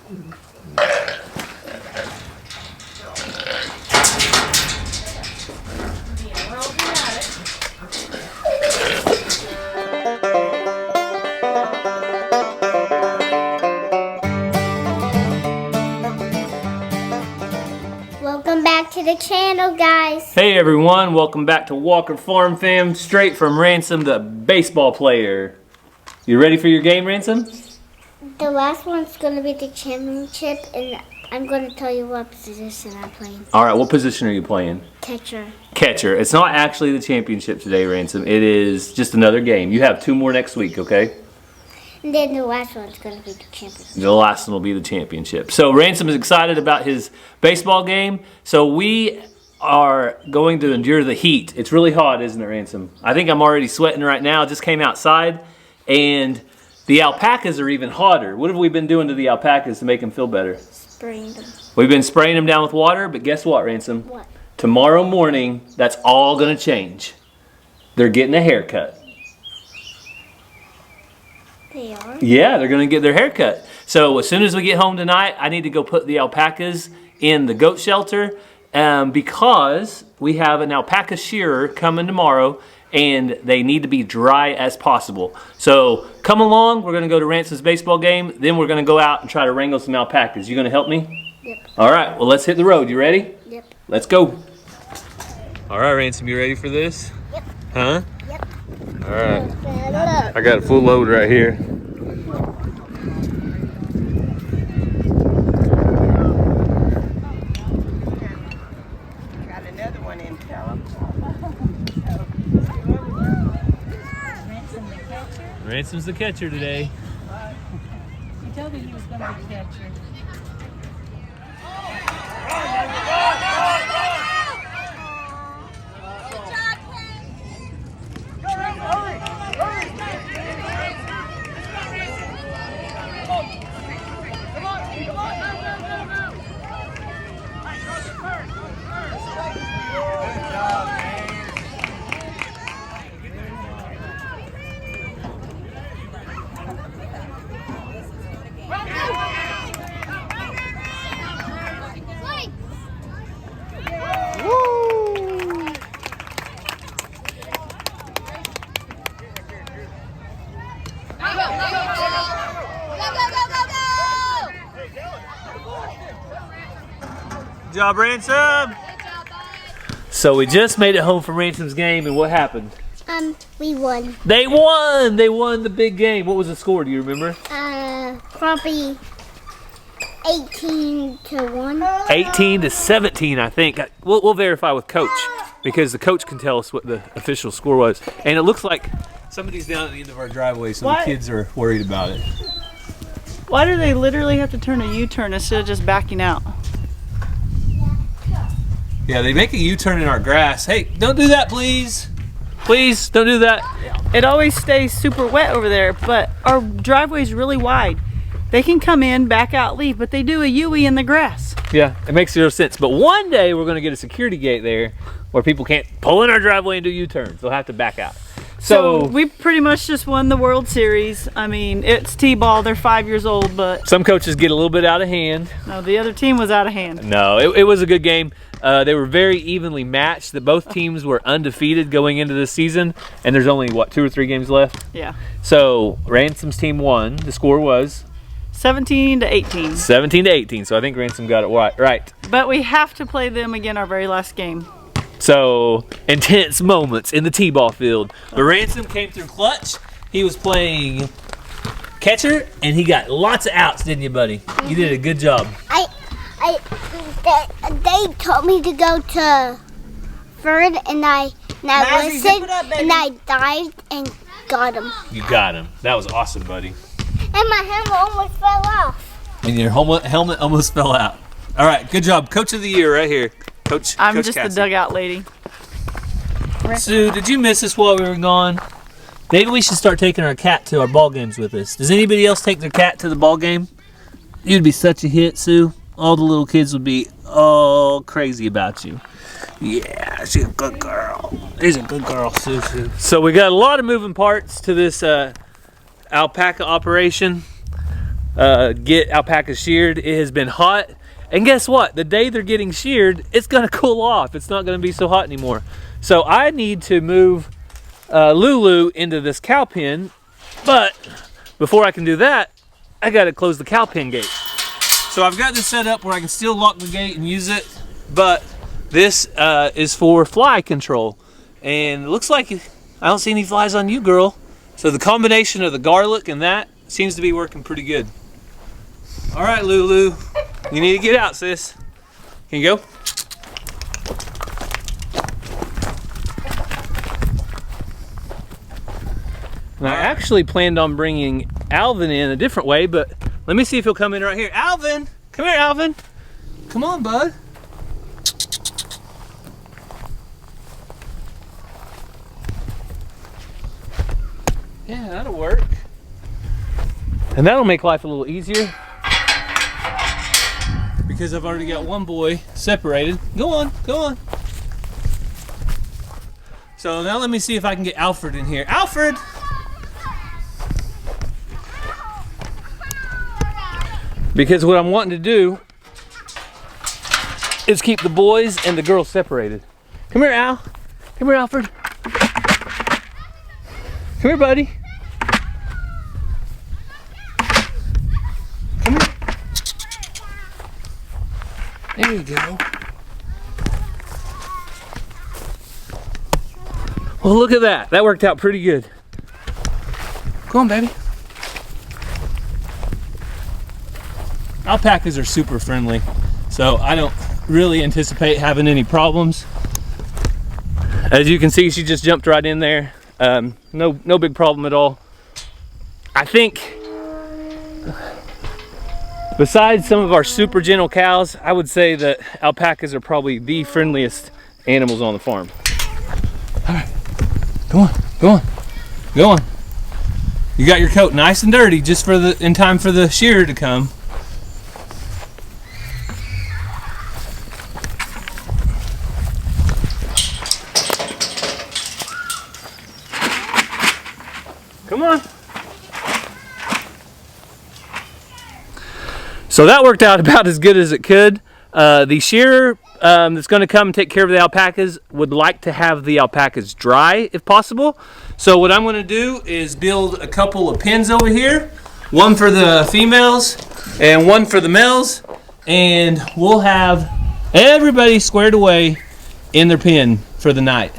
Welcome back to the channel, guys. Hey everyone, welcome back to Walker Farm Fam, straight from Ransom, the baseball player. You ready for your game, Ransom? The last one's going to be the championship, and I'm going to tell you what position I'm playing. All right, what position are you playing? Catcher. Catcher. It's not actually the championship today, Ransom. It is just another game. You have 2 more next week, okay? And then the last one's going to be the championship. The last one will be the championship. So Ransom is excited about his baseball game. So we are going to endure the heat. It's really hot, isn't it, Ransom? I think I'm already sweating right now. I just came outside, and the alpacas are even hotter. What have we been doing to the alpacas to make them feel better? Spraying them. We've been spraying them down with water, but guess what, Ransom? What? Tomorrow morning, that's all going to change. They're getting a haircut. They are? Yeah, they're going to get their hair cut. So as soon as we get home tonight, I need to go put the alpacas in the goat shelter because we have an alpaca shearer coming tomorrow, and they need to be dry as possible. So come along. We're going to go to Ransom's baseball game. Then we're going to go out and try to wrangle some alpacas. You going to help me? Yep. All right. Well, let's hit the road. You ready? Yep. Let's go. All right, Ransom. You ready for this? Yep. Huh? Yep. All right. I got a full load right here. Got another one in town. Ransom's the catcher today. He told me he was going to be catcher. Good job, Ransom. So we just made it home from Ransom's game, and what happened? We won. They won! They won the big game. What was the score? Do you remember? Probably 18-1. 18-17, I think. We'll verify with Coach because the coach can tell us what the official score was. And it looks like somebody's down at the end of our driveway, so What? the kids are worried about it. Why do they literally have to turn a U-turn instead of just backing out? Yeah, they make a U-turn in our grass. Hey, don't do that, please. Please, don't do that. It always stays super wet over there, but our driveway's really wide. They can come in, back out, leave, but they do a U-turn in the grass. Yeah, it makes zero sense. But one day we're going to get a security gate there where people can't pull in our driveway and do U-turns. They'll have to back out. So we pretty much just won the World Series. I mean, it's T-ball. They're 5 years old, but some coaches get a little bit out of hand. no, the other team was out of hand. No, it was a good game. They were very evenly matched. That both teams were undefeated going into this season, and there's only, what, 2 or 3 games left? Yeah. So Ransom's team won. The score was? 17-18. 17-18, so I think Ransom got it right. But we have to play them again our very last game. So, intense moments in the T-ball field. But Ransom came through clutch. He was playing catcher, and he got lots of outs, didn't you, buddy? You did a good job. They told me to go to third, and I listened, and I dived and got him. You got him. That was awesome, buddy. And my helmet almost fell off. And your helmet almost fell out. All right, good job. Coach of the year right here. Coach just Cassie. the dugout lady. Sue, did you miss us while we were gone? Maybe we should start taking our cat to our ball games with us. Does anybody else take their cat to the ball game? You'd be such a hit, Sue. All the little kids would be all crazy about you. Yeah, she's a good girl. She's a good girl, Sue. So we got a lot of moving parts to this alpaca operation. get alpacas sheared. It has been hot, and guess what? The day they're getting sheared, it's gonna cool off. It's not gonna be so hot anymore. So I need to move Lulu into this cow pen, but before I can do that, I gotta close the cow pen gate. So I've got this set up where I can still lock the gate and use it, but this is for fly control. And it looks like I don't see any flies on you, girl. So the combination of the garlic and that seems to be working pretty good. All right, Lulu, you need to get out, sis. Can you go? And I actually planned on bringing Alvin in a different way, but let me see if he'll come in right here. Alvin, come here, Alvin. Come on, bud. Yeah, that'll work. And that'll make life a little easier because I've already got one boy separated. Go on, go on. So now let me see if I can get Alfred in here. Alfred! Because what I'm wanting to do is keep the boys and the girls separated. Come here, Al. Come here, Alfred. Come here, buddy. Come here. There you go. Well, look at that. That worked out pretty good. Come on, baby. Alpacas are super friendly, so I don't really anticipate having any problems. As you can see, she just jumped right in there. No big problem at all. I think besides some of our super gentle cows, I would say that alpacas are probably the friendliest animals on the farm. All right, go on, go on, go on. You got your coat nice and dirty just for in time for the shearer to come. Come on. So that worked out about as good as it could. The shearer that's going to come and take care of the alpacas would like to have the alpacas dry if possible. So what I'm going to do is build a couple of pens over here. One for the females and one for the males. And we'll have everybody squared away in their pen for the night.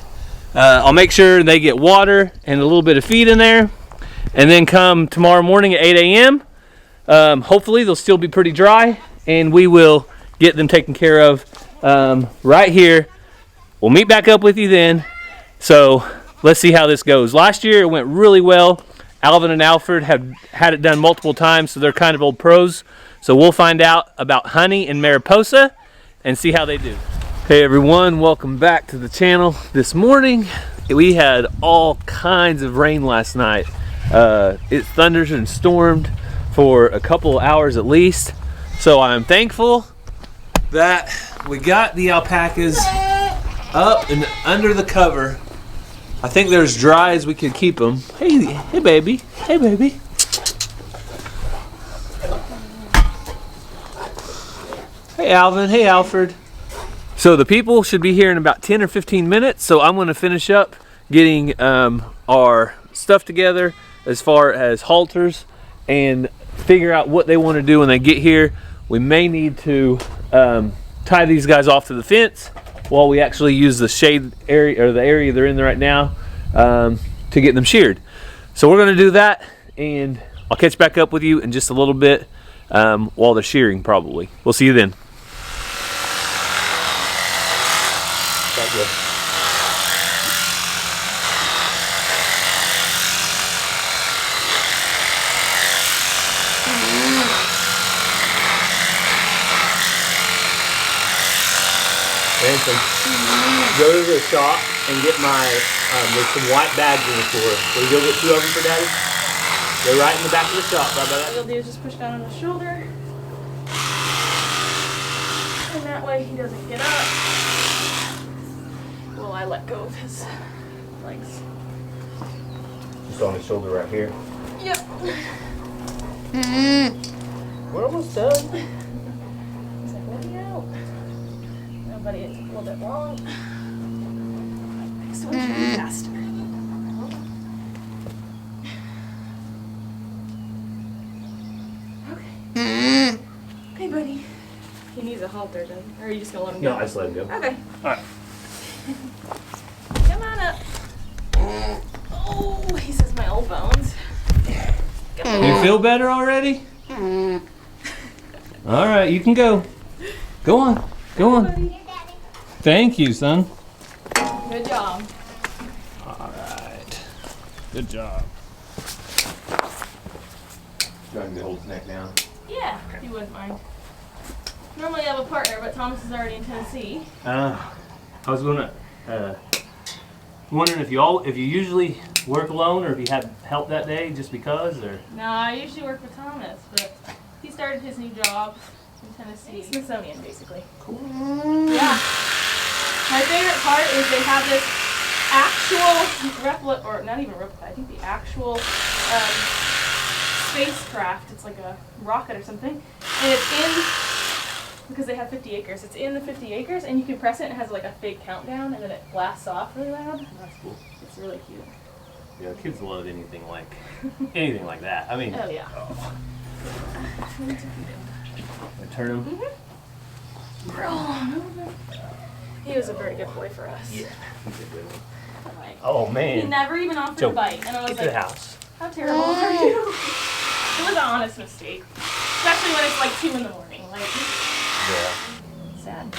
I'll make sure they get water and a little bit of feed in there. And then come tomorrow morning at 8 a.m. Hopefully they'll still be pretty dry, and we will get them taken care of right here. We'll meet back up with you then. So let's see how this goes. Last year it went really well. Alvin and Alfred have had it done multiple times, so they're kind of old pros. So we'll find out about Honey and Mariposa and see how they do. Hey everyone, welcome back to the channel. This morning we had all kinds of rain last night. It thundered and stormed for a couple of hours at least. So I'm thankful that we got the alpacas up and under the cover. I think they're as dry as we could keep them. Hey baby, hey baby. Hey Alvin, hey Alfred. So the people should be here in about 10 or 15 minutes. So I'm gonna finish up getting our stuff together as far as halters and figure out what they want to do when they get here. We may need to tie these guys off to the fence while we actually use the shade area or the area they're in right now to get them sheared. So we're going to do that, and I'll catch back up with you in just a little bit while they're shearing probably. We'll see you then. Go to the shop and get my, there's some white bags in the floor. Will you go get 2 of them for Daddy? They're right in the back of the shop, right by that. All you'll do is just push down on his shoulder. And that way he doesn't get up. Well, I let go of his legs. Just on his shoulder right here. Yep. We're almost done. He's like, let me out. No, buddy, it took a little bit long. Next one should be faster. Okay. Okay, buddy. He needs a halter, doesn't he? Or are you just gonna let him go? No, I just let him go. Okay. Alright. Come on up. Oh, he says my old bones. You feel better already? Alright, you can go. Go on. Go on. Thank you, son. Good job. Alright. Good job. Do I need to hold his neck down? Yeah, if you wouldn't mind. Normally I have a partner, but Thomas is already in Tennessee. I was wondering if you usually work alone or if you had help that day just because, or? No, I usually work with Thomas, but he started his new job in Tennessee. Smithsonian, basically. Cool. Yeah. My favorite part is they have this actual replica, or not even replica, I think the actual spacecraft. It's like a rocket or something. And it's in, because they have 50 acres, it's in the 50 acres, and you can press it and it has like a fake countdown, and then it blasts off really loud. That's cool. It's really cute. Yeah, kids love anything like that. I mean, Oh, yeah. I turn him. He was a very good boy for us. Yeah. Like, Oh he man. never even offered Joe, a bite, and I was Get to the like, house. how terrible are you? It was an honest mistake. Especially when it's like 2 in the morning. Like, Yeah. sad.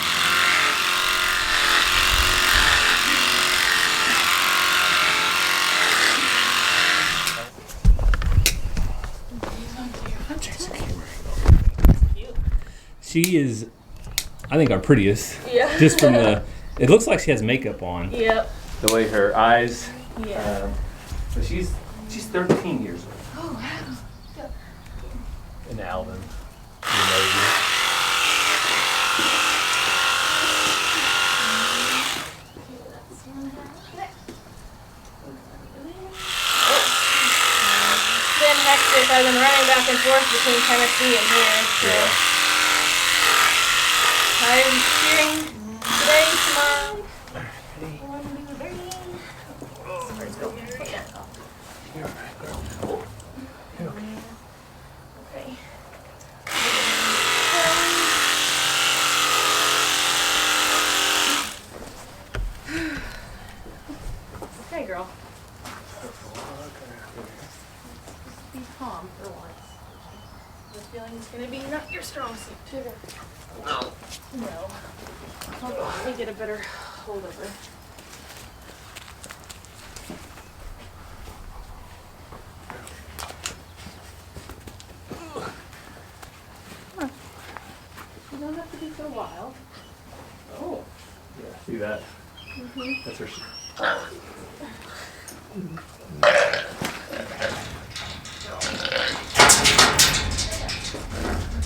She is, I think, our prettiest. Yeah. Just from the, it looks like she has makeup on. Yep. The way her eyes. Yeah. But she's 13 years old. Oh, wow. And Alvin. You know you. Then hectic. I've been running back and forth between Tennessee and here. So I'm cheering today, tomorrow. Okay. Okay, girl. Be calm for once. The feeling is going to be not your strong suit, too. No. Hold on, let me get a better hold of her. Come on. You don't have to be so wild. Oh. Yeah, see that? That's her.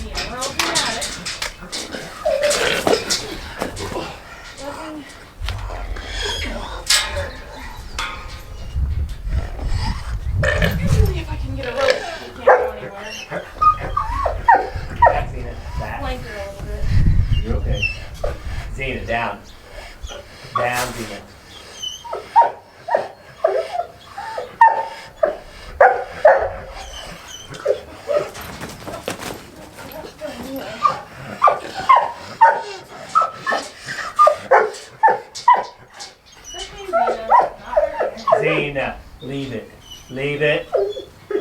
Yeah, we're all dramatic. Usually if I can get a rope, you can't go anywhere. Back, Zena. Back. Flank her a little bit. You're okay. Zena, down. Down, Zena. Zena, leave it. Leave it.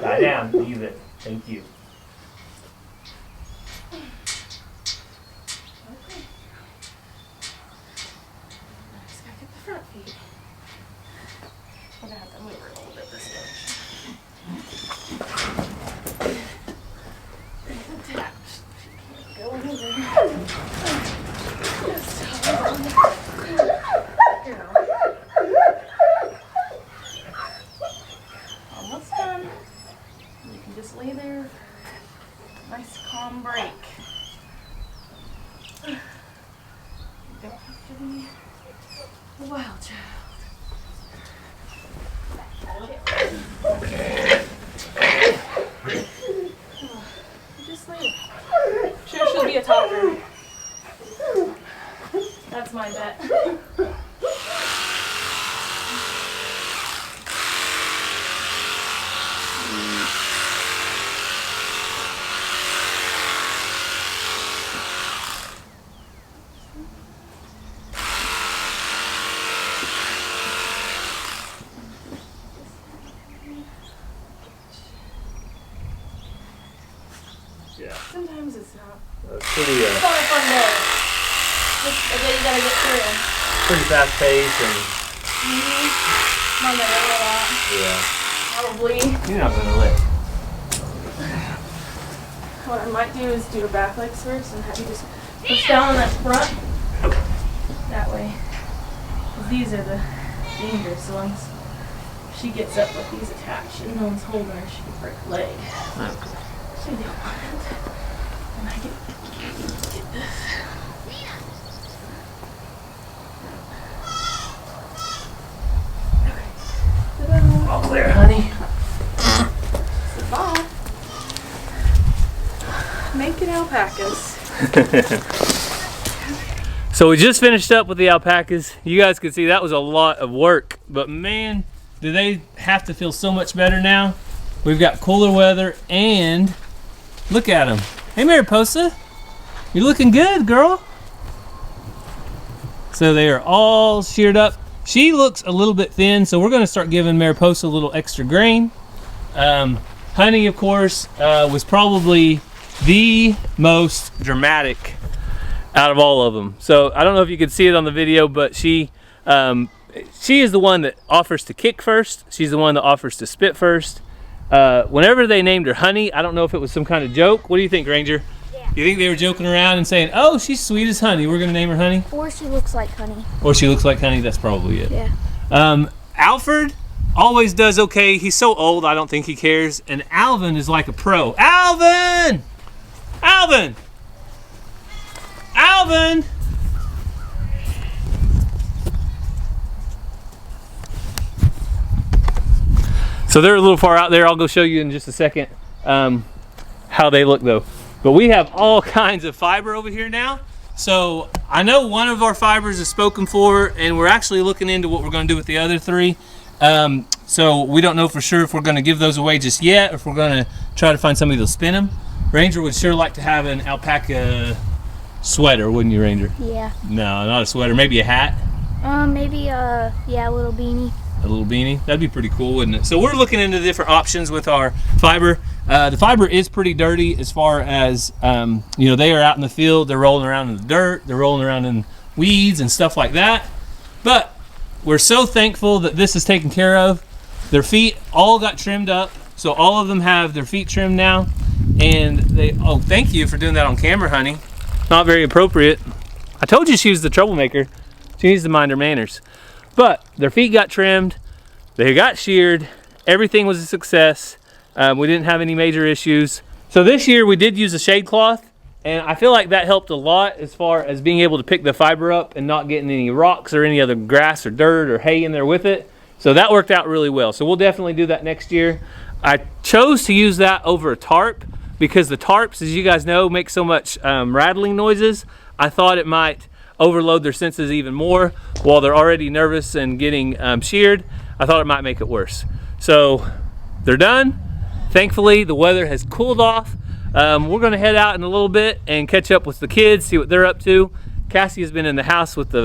Lie down. Leave it. Thank you. Just gotta get the front feet. We're gonna have to move her a little bit this way. Attached. She can't go anywhere. Just hold on. Here. Almost done. You can just lay there. Nice calm break. You don't have to be a wild child. You just lay there. That's my bet. Yeah. Sometimes it's not. Pretty, It's not a fun day. Just a day you gotta get through. pretty fast paced and Mom, I know a lot. yeah. Probably. You're not gonna let. What I might do is do her back legs first and have you just push down on that front. That way. 'Cause these are the dangerous ones. If she gets up with these attached and no one's holding her, she can break her leg. Okay. So you don't want it. And I get this. Okay. All clear, honey. Bye. Making alpacas. So we just finished up with the alpacas. You guys can see that was a lot of work, but man, do they have to feel so much better now. We've got cooler weather and look at them. Hey Mariposa, you're looking good, girl. So they are all sheared up. She looks a little bit thin, so we're gonna start giving Mariposa a little extra grain. Honey, of course, was probably the most dramatic out of all of them. So I don't know if you could see it on the video, but she is the one that offers to kick first. She's the one that offers to spit first. Whenever they named her Honey, I don't know if it was some kind of joke. What do you think, Ranger? Yeah. You think they were joking around and saying, oh, she's sweet as honey, we're gonna name her Honey? Or she looks like honey. Or she looks like honey, that's probably it. Yeah. Alfred always does okay. He's so old, I don't think he cares. And Alvin is like a pro. Alvin! Alvin! Alvin! So they're a little far out there. I'll go show you in just a second how they look though. But we have all kinds of fiber over here now. So I know one of our fibers is spoken for, and we're actually looking into what we're going to do with the other three. So we don't know for sure if we're going to give those away just yet, or if we're going to try to find somebody that'll spin them. Ranger would sure like to have an alpaca sweater, wouldn't you, Ranger? Yeah. No, not a sweater. Maybe a hat. Maybe yeah, a little beanie. A little beanie. That'd be pretty cool, wouldn't it? So we're looking into different options with our fiber. The fiber is pretty dirty as far as, you know, they are out in the field. They're rolling around in the dirt. They're rolling around in weeds and stuff like that. But we're so thankful that this is taken care of. Their feet all got trimmed up. So all of them have their feet trimmed now. And they, oh, thank you for doing that on camera, honey. Not very appropriate. I told you she was the troublemaker. She needs to mind her manners. But their feet got trimmed, they got sheared, everything was a success. We didn't have any major issues. So this year we did use a shade cloth, and I feel like that helped a lot as far as being able to pick the fiber up and not getting any rocks or any other grass or dirt or hay in there with it. So that worked out really well. So we'll definitely do that next year. I chose to use that over a tarp because the tarps, as you guys know, make so much rattling noises. I thought it might overload their senses even more while they're already nervous and getting sheared. I thought it might make it worse. So they're done. Thankfully, the weather has cooled off. We're gonna head out in a little bit and catch up with the kids, see what they're up to. Cassie has been in the house with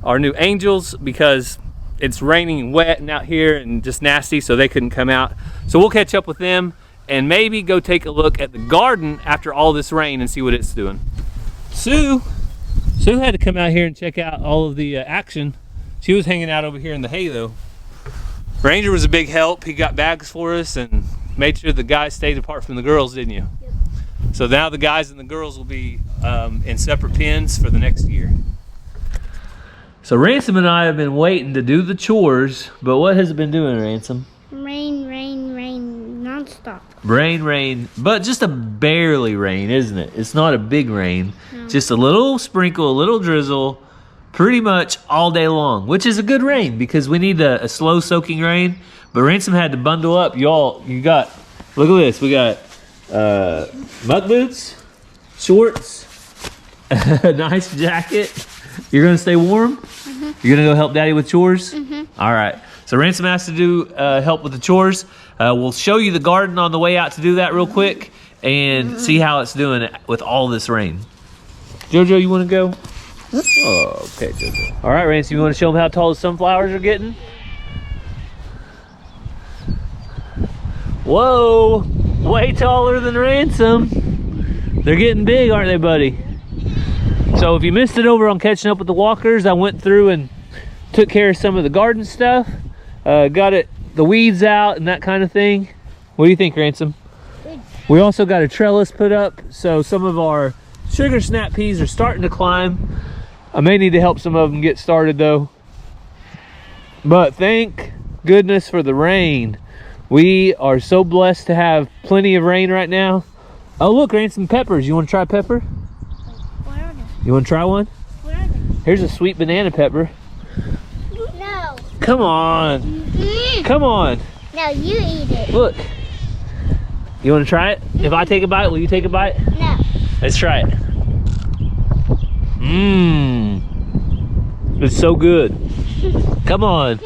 our new angels because it's raining and wet and out here and just nasty, so they couldn't come out. So we'll catch up with them and maybe go take a look at the garden after all this rain and see what it's doing. Sue had to come out here and check out all of the action. She was hanging out over here in the hay though. Ranger was a big help. He got bags for us and made sure the guys stayed apart from the girls, didn't you? Yep. So now the guys and the girls will be in separate pens for the next year. So Ransom and I have been waiting to do the chores, but what has it been doing, Ransom? Rain, rain, rain, nonstop. Rain, but just a barely rain, isn't it? It's not a big rain, just a little sprinkle, a little drizzle, pretty much all day long, which is a good rain because we need a slow soaking rain. But Ransom had to bundle up. Y'all, you got, look at this. We got muck boots, shorts, a nice jacket, You're gonna stay warm? You're gonna go help Daddy with chores? All right. So Ransom has to do help with the chores. We'll show you the garden on the way out to do that real quick and see how it's doing with all this rain. Jojo, you wanna go? Oh, okay, Jojo. All right, Ransom, you wanna show them how tall the sunflowers are getting? Whoa, way taller than Ransom. They're getting big, aren't they, buddy? So if you missed it over on Catching Up with the Walkers, I went through and took care of some of the garden stuff. Got the weeds out and that kind of thing. What do you think, Ransom? We also got a trellis put up, so some of our sugar snap peas are starting to climb. I may need to help some of them get started though. But thank goodness for the rain. We are so blessed to have plenty of rain right now. Oh look, Ransom, peppers. You want to try pepper? Where are they? You want to try one? Where are they? Here's a sweet banana pepper. No. Come on. Come on. No, you eat it. Look. You want to try it? If I take a bite, will you take a bite? No. Let's try it. Mmm. It's so good. Come on.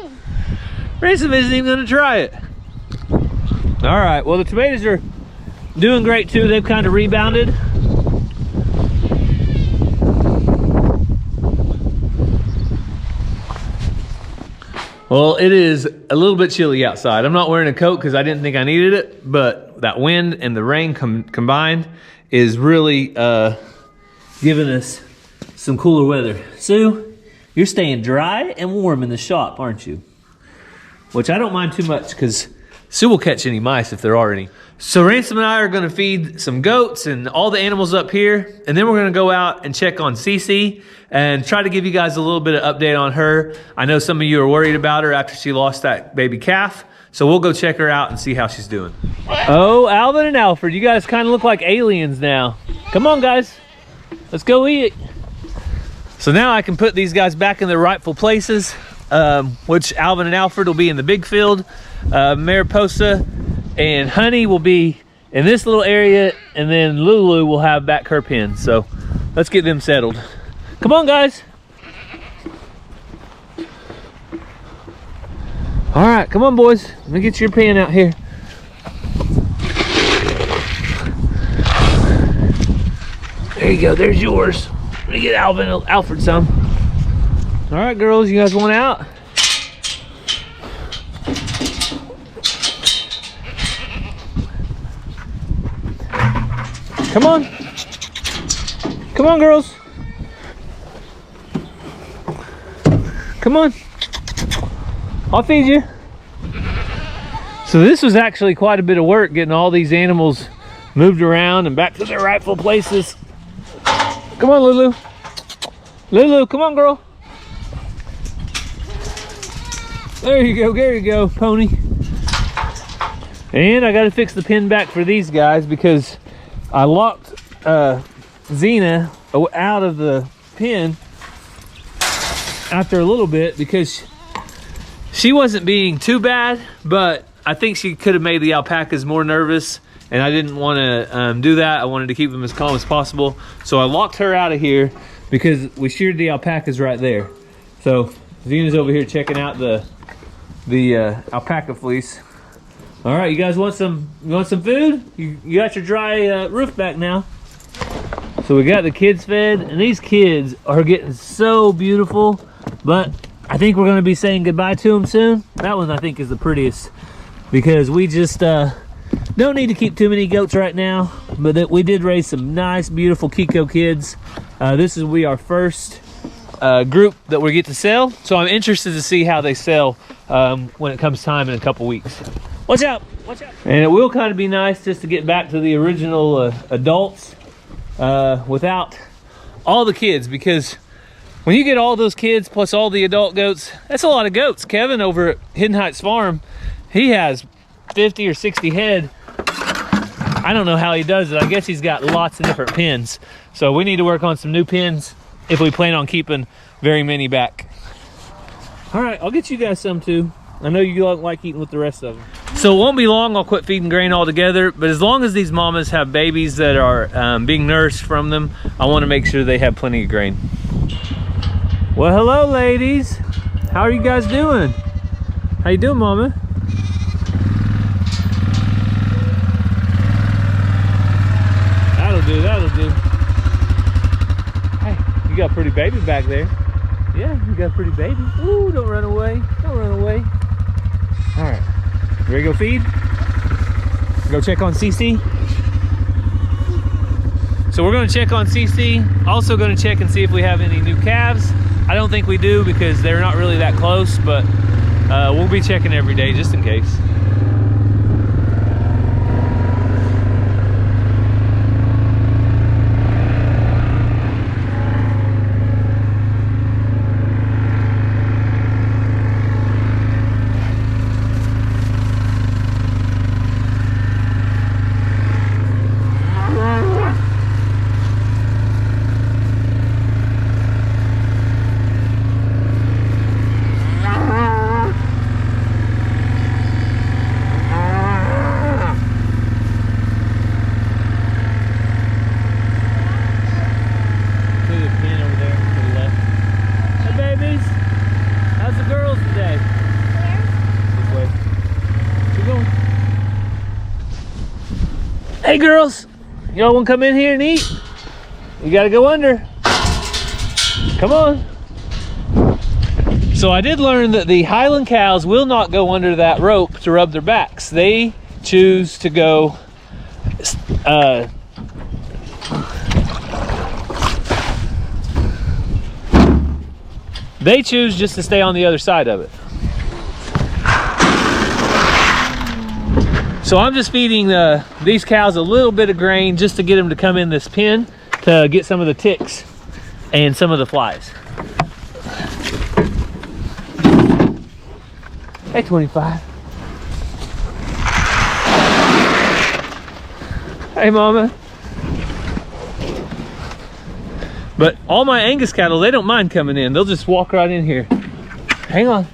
Ransom isn't even going to try it. All right. Well, the tomatoes are doing great too. They've kind of rebounded. Well, it is a little bit chilly outside. I'm not wearing a coat because I didn't think I needed it, but that wind and the rain combined is really giving us some cooler weather. Sue, you're staying dry and warm in the shop, aren't you? Which I don't mind too much because Sue will catch any mice if there are any. So Ransom and I are gonna feed some goats and all the animals up here, and then we're gonna go out and check on Cece and try to give you guys a little bit of update on her. I know some of you are worried about her after she lost that baby calf, so we'll go check her out and see how she's doing. Oh, Alvin and Alfred, you guys kind of look like aliens now. Come on, guys, let's go eat. So now I can put these guys back in their rightful places, which Alvin and Alfred will be in the big field. Mariposa and Honey will be in this little area, and then Lulu will have back her pen. So let's get them settled. Come on, guys. All right, come on, boys. Let me get your pen out here. There you go, there's yours. Let me get Alfred some. All right, girls, you guys want out? Come on. Come on, girls. Come on. I'll feed you. So this was actually quite a bit of work getting all these animals moved around and back to their rightful places. Come on, Lulu. Lulu, come on, girl. There you go, pony. And I gotta fix the pin back for these guys because I locked Xena out of the pen after a little bit because she wasn't being too bad, but I think she could have made the alpacas more nervous, and I didn't want to do that. I wanted to keep them as calm as possible. So I locked her out of here because we sheared the alpacas right there. So Xena's over here checking out the alpaca fleece. All right, you guys want some food? You got your dry roof back now. So we got the kids fed, and these kids are getting so beautiful, but I think we're gonna be saying goodbye to them soon. That one I think is the prettiest because we just don't need to keep too many goats right now, but that we did raise some nice, beautiful Kiko kids. This will be our first group that we get to sell, so I'm interested to see how they sell when it comes time in a couple weeks. Watch out, watch out. And it will kind of be nice just to get back to the original adults without all the kids, because when you get all those kids plus all the adult goats, that's a lot of goats. Kevin over at Hidden Heights Farm, he has 50 or 60 head. I don't know how he does it. I guess he's got lots of different pens. So we need to work on some new pens if we plan on keeping very many back. All right, I'll get you guys some too. I know you don't like eating with the rest of them. So it won't be long, I'll quit feeding grain altogether, but as long as these mamas have babies that are being nourished from them, I want to make sure they have plenty of grain. Well, hello, ladies. How are you guys doing? How you doing, Mama? That'll do, that'll do. Hey, you got a pretty baby back there. Yeah, you got a pretty baby. Ooh, don't run away. Don't run away. All right, ready to go feed? Go check on Cece. So we're gonna check on Cece. Also gonna check and see if we have any new calves. I don't think we do because they're not really that close, but we'll be checking every day just in case. Hey girls, y'all want to come in here and eat? You gotta go under. Come on. So I did learn that the Highland cows will not go under that rope to rub their backs. They choose to go they choose just to stay on the other side of it. So I'm just feeding these cows a little bit of grain just to get them to come in this pen to get some of the ticks and some of the flies. Hey, 25. Hey, Mama. But all my Angus cattle, they don't mind coming in. They'll just walk right in here. Hang on.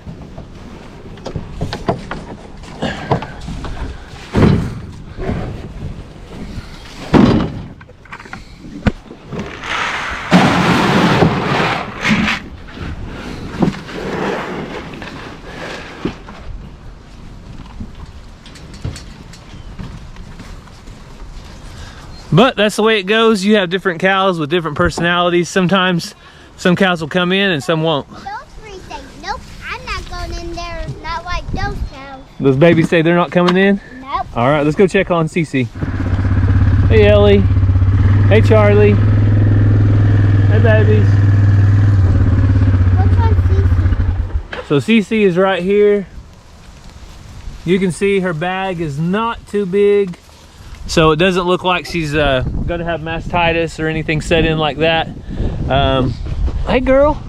But that's the way it goes. You have different cows with different personalities. Sometimes some cows will come in and some won't. Those three say, nope, I'm not going in there, not like those cows. Those babies say they're not coming in? Nope. All right, let's go check on Cece. Hey, Ellie. Hey, Charlie. Hey, babies. Which one's Cece? So Cece is right here. You can see her bag is not too big. So it doesn't look like she's gonna have mastitis or anything set in like that. Hey girl,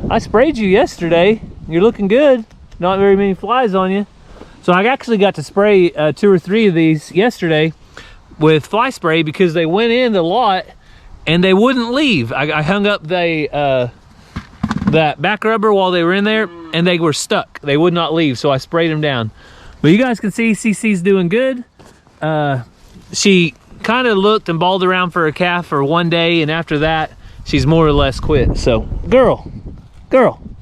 I sprayed you yesterday. You're looking good. Not very many flies on you. So I actually got to spray 2 or 3 of these yesterday with fly spray because they went in the lot and they wouldn't leave. I hung up that back rubber while they were in there and they were stuck. They would not leave, so I sprayed them down. But you guys can see Cece's doing good. She kind of looked and balled around for a calf for one day, and after that she's more or less quit. So girl,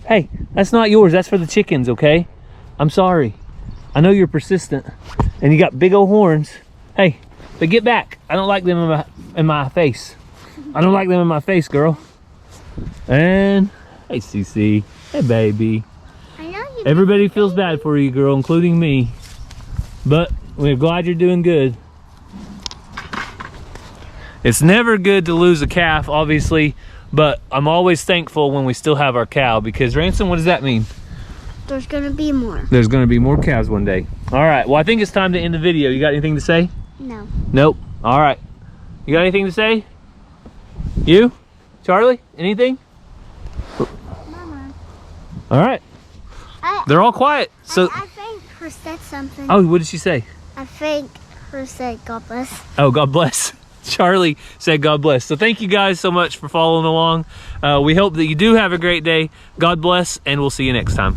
hey, that's not yours, that's for the chickens, okay? I'm sorry, I know you're persistent and you got big old horns. Hey, but get back. I don't like them in my face. I don't like them in my face, girl. And hey, Cece. Hey, baby. I know you. Everybody feels bad for you, girl, including me, but we're glad you're doing good. It's never good to lose a calf, obviously, but I'm always thankful when we still have our cow, because Ransom, what does that mean? There's gonna be more. There's gonna be more calves one day. All right, well, I think it's time to end the video. You got anything to say? No. Nope. All right. You got anything to say? You? Charlie? Anything? Mama. All right. They're all quiet. So I think her said something. oh, what did she say? I think her said God bless. Oh, God bless. Charlie said God bless. So thank you guys so much for following along. We hope that you do have a great day. God bless, and we'll see you next time.